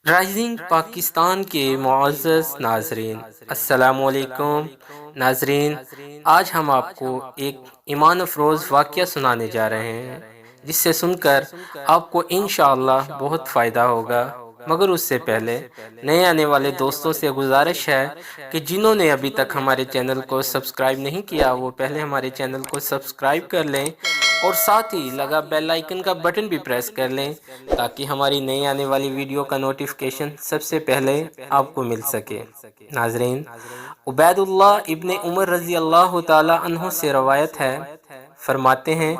Rising Pakistan کے معزز ناظرین، السلام علیکم ناظرین۔ آج ہم آپ کو ایک ایمان افروز واقعہ سنانے جا رہے ہیں جس سے سن کر آپ کو انشاءاللہ بہت فائدہ ہوگا، مگر اس سے پہلے نئے آنے والے دوستوں سے گزارش ہے کہ جنہوں نے ابھی تک ہمارے چینل کو سبسکرائب نہیں کیا وہ پہلے ہمارے چینل کو سبسکرائب کر لیں اور ساتھ ہی لگا بیل آئیکن کا بٹن بھی پریس کر لیں تاکہ ہماری نئی آنے والی ویڈیو کا نوٹیفکیشن سب سے پہلے آپ کو مل سکے۔ ناظرین، عبید اللہ ابن عمر رضی اللہ تعالی عنہ سے روایت ہے، فرماتے ہیں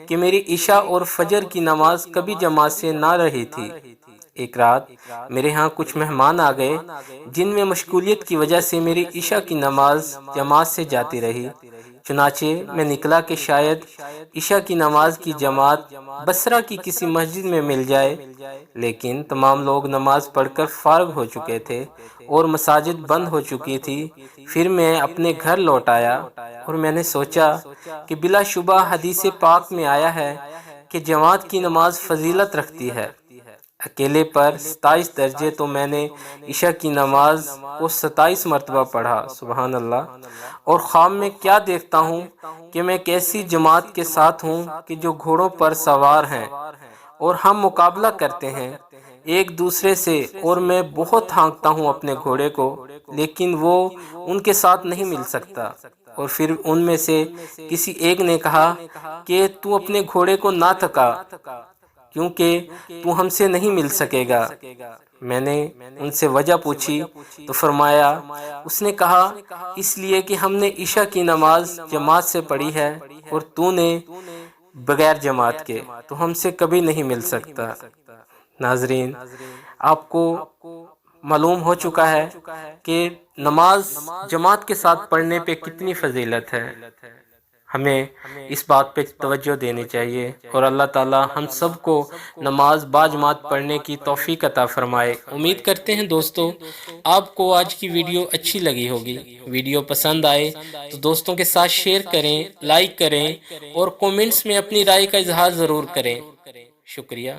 کہ میری عشاء اور فجر کی نماز کبھی جماعت سے نہ رہی تھی۔ ایک رات میرے ہاں کچھ مہمان آ گئے جن میں مشغولیت کی وجہ سے میری عشاء کی نماز جماعت سے جاتی رہی، چنانچہ میں نکلا کہ شاید عشاء کی نماز کی جماعت بصرہ کی کسی مسجد میں مل جائے، لیکن تمام لوگ نماز پڑھ کر فارغ ہو چکے تھے اور مساجد بند ہو چکی تھی۔ پھر میں اپنے گھر لوٹ آیا اور میں نے سوچا کہ بلا شبہ حدیث پاک میں آیا ہے کہ جماعت کی نماز فضیلت رکھتی ہے۔ اکیلے پر 27 درجے تو میں نے عشاء کی نماز کو 27 مرتبہ پڑھا، سبحان اللہ، اور خواب میں کیا دیکھتا ہوں کہ میں کیسی جماعت کے ساتھ ہوں کہ جو گھوڑوں پر سوار ہیں اور ہم مقابلہ کرتے ہیں ایک دوسرے سے، اور میں بہت ہانکتا ہوں اپنے گھوڑے کو لیکن وہ ان کے ساتھ نہیں مل سکتا۔ اور پھر ان میں سے کسی ایک نے کہا کہ تو اپنے گھوڑے کو نہ تھکا کیونکہ تو ہم سے نہیں مل سکے گا۔ میں نے ان سے وجہ پوچھی تو فرمایا، اس نے کہا اس لیے کہ ہم نے عشاء کی نماز جماعت سے پڑھی ہے اور تو نے بغیر جماعت کے، تو ہم سے کبھی نہیں مل سکتا۔ ناظرین، آپ کو معلوم ہو چکا ہے کہ نماز جماعت کے ساتھ پڑھنے پہ کتنی فضیلت ہے۔ ہمیں اس بات پہ توجہ دینی چاہیے اور اللہ تعالی ہم سب کو نماز باجماعت پڑھنے کی توفیق عطا فرمائے۔ امید کرتے ہیں دوستو آپ کو آج کی ویڈیو اچھی لگی ہوگی۔ ویڈیو پسند آئے تو دوستوں کے ساتھ شیئر کریں، لائک کریں اور کومنٹس میں اپنی رائے کا اظہار ضرور کریں۔ شکریہ۔